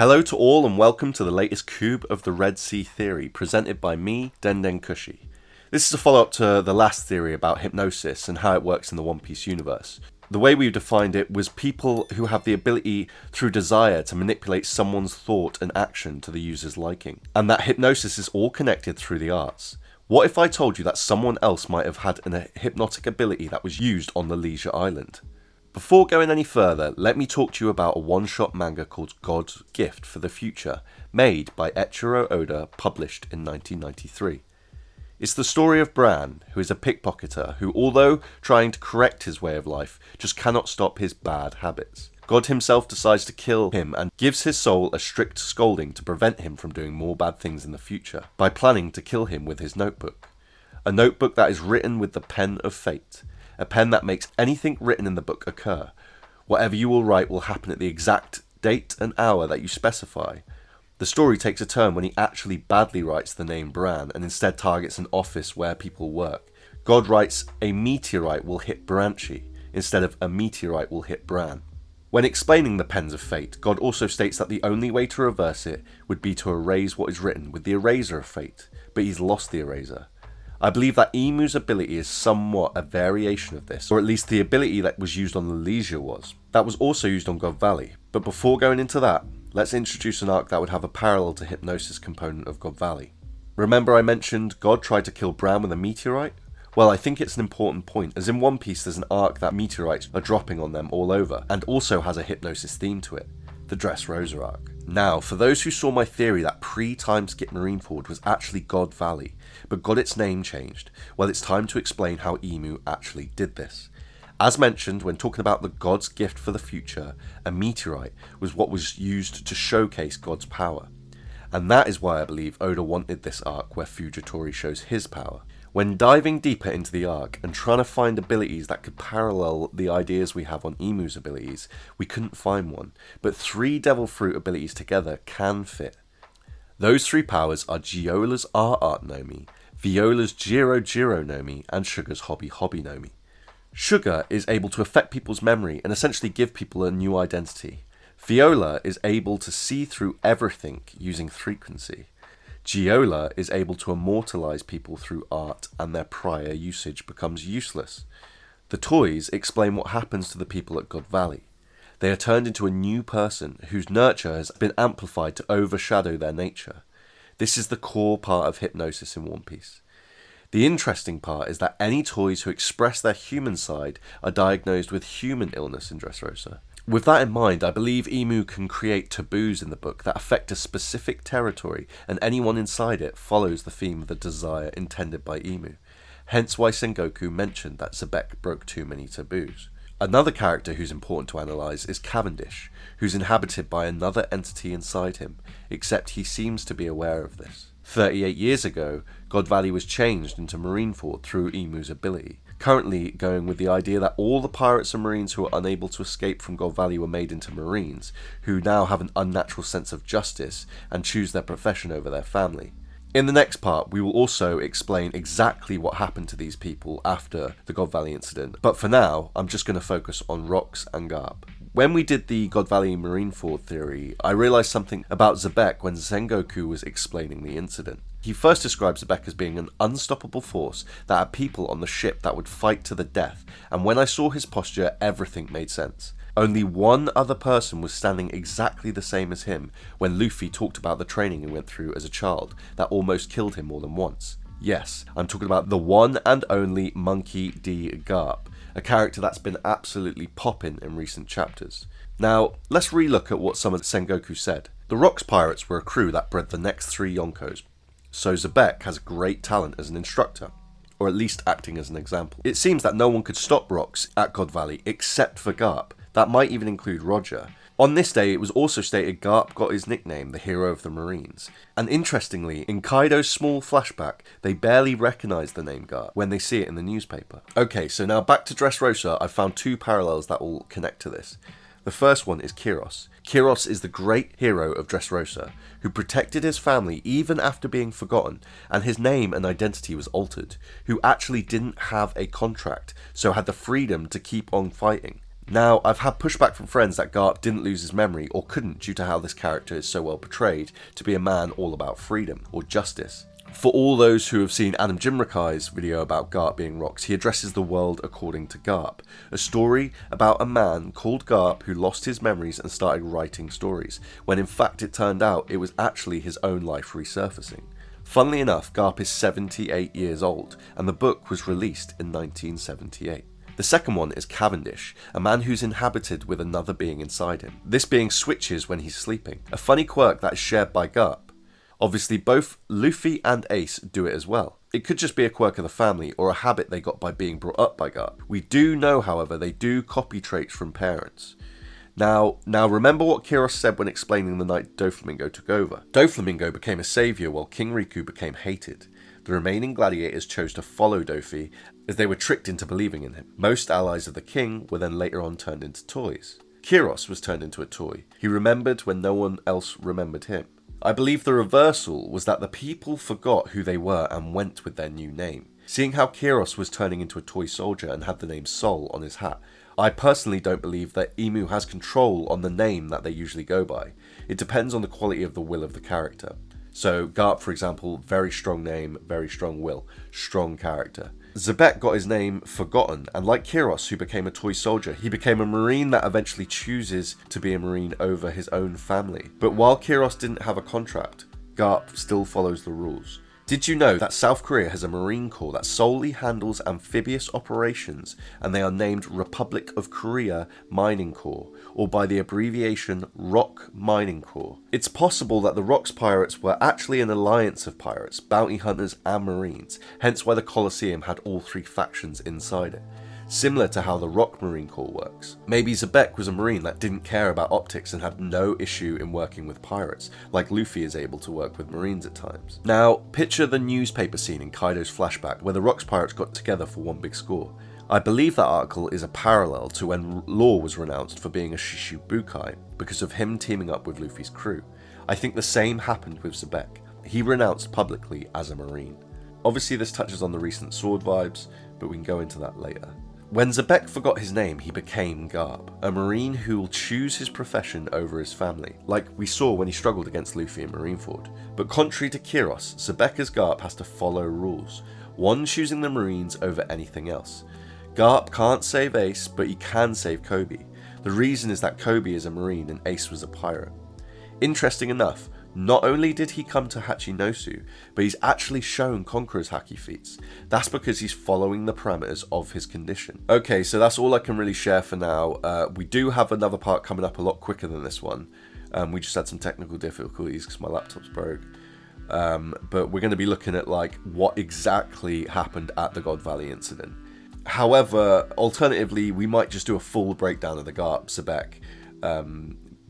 Hello to all and welcome to the latest Cube of the Red Sea theory presented by me, Denden Kushi. This is a follow-up to the last theory about hypnosis and how it works in the One Piece universe. The way we defined it was people who have the ability through desire to manipulate someone's thought and action to the user's liking, and that hypnosis is all connected through the arts. What if I told you that someone else might have had a hypnotic ability that was used on the Leisure Island? Before going any further, let me talk to you about a one-shot manga called God's Gift for the Future, made by Eiichiro Oda, published in 1993. It's the story of Bran, who is a pickpocketer who, although trying to correct his way of life, just cannot stop his bad habits. God himself decides to kill him and gives his soul a strict scolding to prevent him from doing more bad things in the future, by planning to kill him with his notebook. A notebook that is written with the pen of fate. A pen that makes anything written in the book occur. Whatever you will write will happen at the exact date and hour that you specify. The story takes a turn when he actually badly writes the name Bran and instead targets an office where people work. God writes, "A meteorite will hit Branchi," instead of "a meteorite will hit Bran." When explaining the pens of fate, God also states that the only way to reverse it would be to erase what is written with the eraser of fate, but he's lost the eraser. I believe that Imu's ability is somewhat a variation of this, or at least the ability that was used on the Leisure was. That was also used on God Valley, but before going into that, let's introduce an arc that would have a parallel to hypnosis component of God Valley. Remember I mentioned God tried to kill Bran with a meteorite? Well, I think it's an important point, as in One Piece there's an arc that meteorites are dropping on them all over, and also has a hypnosis theme to it, the Dressrosa arc. Now, for those who saw my theory that pre-time skip Marineford was actually God Valley, but got its name changed, well, it's time to explain how Imu actually did this. As mentioned, when talking about the God's Gift for the Future, a meteorite was what was used to showcase God's power. And that is why I believe Oda wanted this arc where Fujitori shows his power. When diving deeper into the arc and trying to find abilities that could parallel the ideas we have on Imu's abilities, we couldn't find one, but 3 Devil Fruit abilities together can fit. Those 3 powers are Giola's Art Nomi, Viola's Jiro Nomi, and Sugar's Hobby Nomi. Sugar is able to affect people's memory and essentially give people a new identity. Viola is able to see through everything using frequency. Giola is able to immortalize people through art and their prior usage becomes useless. The toys explain what happens to the people at God Valley. They are turned into a new person whose nurture has been amplified to overshadow their nature. This is the core part of hypnosis in One Piece. The interesting part is that any toys who express their human side are diagnosed with human illness in Dressrosa. With that in mind, I believe Imu can create taboos in the book that affect a specific territory, and anyone inside it follows the theme of the desire intended by Imu. Hence why Sengoku mentioned that Zebek broke too many taboos. Another character who's important to analyse is Cavendish, who's inhabited by another entity inside him, except he seems to be aware of this. 38 years ago, God Valley was changed into Marineford through Imu's ability. Currently going with the idea that all the pirates and marines who were unable to escape from God Valley were made into marines, who now have an unnatural sense of justice and choose their profession over their family. In the next part, we will also explain exactly what happened to these people after the God Valley incident, but for now, I'm just going to focus on Rocks and Garp. When we did the God Valley Marineford theory, I realised something about Zebek when Sengoku was explaining the incident. He first describes Zebek as being an unstoppable force that had people on the ship that would fight to the death, and when I saw his posture, everything made sense. Only one other person was standing exactly the same as him when Luffy talked about the training he went through as a child that almost killed him more than once. Yes, I'm talking about the one and only Monkey D. Garp, a character that's been absolutely popping in recent chapters. Now, let's relook at what some of Sengoku said. The Rocks pirates were a crew that bred the next 3 Yonkos, so Zebek has great talent as an instructor, or at least acting as an example. It seems that no one could stop Rocks at God Valley except for Garp. That might even include Roger. On this day, it was also stated Garp got his nickname, the Hero of the Marines. And interestingly, in Kaido's small flashback, they barely recognise the name Garp when they see it in the newspaper. Okay, so now back to Dressrosa, I've found 2 parallels that will connect to this. The first one is Kiros. Kiros is the great hero of Dressrosa, who protected his family even after being forgotten, and his name and identity was altered, who actually didn't have a contract, so had the freedom to keep on fighting. Now, I've had pushback from friends that Garp didn't lose his memory or couldn't due to how this character is so well portrayed to be a man all about freedom or justice. For all those who have seen Adam Jimrakai's video about Garp being rocks, he addresses the world according to Garp, a story about a man called Garp who lost his memories and started writing stories, when in fact it turned out it was actually his own life resurfacing. Funnily enough, Garp is 78 years old, and the book was released in 1978. The second one is Cavendish, a man who's inhabited with another being inside him. This being switches when he's sleeping, a funny quirk that is shared by Garp. Obviously, both Luffy and Ace do it as well. It could just be a quirk of the family or a habit they got by being brought up by Garp. We do know, however, they do copy traits from parents. Now remember what Kiros said when explaining the night Doflamingo took over. Doflamingo became a saviour while King Riku became hated. The remaining gladiators chose to follow Dofi as they were tricked into believing in him. Most allies of the king were then later on turned into toys. Kiros was turned into a toy. He remembered when no one else remembered him. I believe the reversal was that the people forgot who they were and went with their new name. Seeing how Kiros was turning into a toy soldier and had the name Sol on his hat, I personally don't believe that Emu has control on the name that they usually go by. It depends on the quality of the will of the character. So Garp, for example, very strong name, very strong will, strong character. Zebek got his name Forgotten, and like Kiros, who became a toy soldier, he became a marine that eventually chooses to be a marine over his own family. But while Kiros didn't have a contract, Garp still follows the rules. Did you know that South Korea has a Marine Corps that solely handles amphibious operations, and they are named Republic of Korea Mining Corps, or by the abbreviation ROC Mining Corps? It's possible that the ROC's pirates were actually an alliance of pirates, bounty hunters and marines, hence why the Colosseum had all three factions inside it. Similar to how the ROC Marine Corps works. Maybe Zebek was a marine that didn't care about optics and had no issue in working with pirates, like Luffy is able to work with marines at times. Now, picture the newspaper scene in Kaido's flashback where the ROC's pirates got together for one big score. I believe that article is a parallel to when Law was renounced for being a Shishibukai because of him teaming up with Luffy's crew. I think the same happened with Zebek. He renounced publicly as a marine. Obviously this touches on the recent sword vibes, but we can go into that later. When Zebek forgot his name, he became Garp, a marine who will choose his profession over his family, like we saw when he struggled against Luffy in Marineford. But contrary to Kiros, Zebek as Garp has to follow rules, one choosing the marines over anything else. Garp can't save Ace, but he can save Kobe. The reason is that Kobe is a marine and Ace was a pirate. Interesting enough, not only did he come to Hachinosu, but he's actually shown Conqueror's Haki feats. That's because he's following the parameters of his condition. Okay, so that's all I can really share for now. We do have another part coming up a lot quicker than this one. We just had some technical difficulties because my laptop's broke. But we're going to be looking at like what exactly happened at the God Valley incident. However, alternatively, we might just do a full breakdown of the Garp Zebek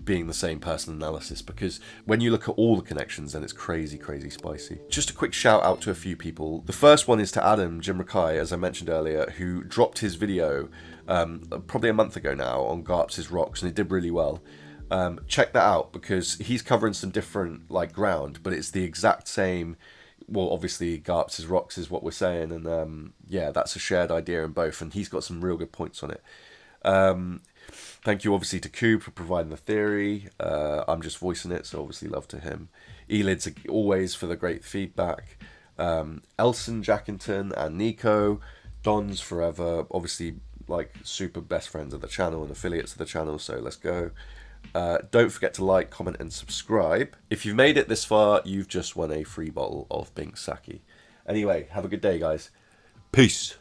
being the same person analysis, because when you look at all the connections, then it's crazy spicy. Just a quick shout out to a few people. The first one is to Adam Jimrakai, as I mentioned earlier, who dropped his video probably a month ago now on Garp's Rocks, and it did really well. Check that out because he's covering some different like ground, but it's the exact same. Well, obviously Garp's Rocks is what we're saying, and yeah, that's a shared idea in both, and he's got some real good points on it. Thank you obviously to Coob for providing the theory. I'm just voicing it, so obviously love to him. Elids always for the great feedback. ELSON, Jackington and NIKO, Dons forever, obviously like super best friends of the channel and affiliates of the channel, so let's go. Don't forget to like, comment and subscribe. If you've made it this far, you've just won a free bottle of Pink Sake. Anyway, have a good day guys. Peace.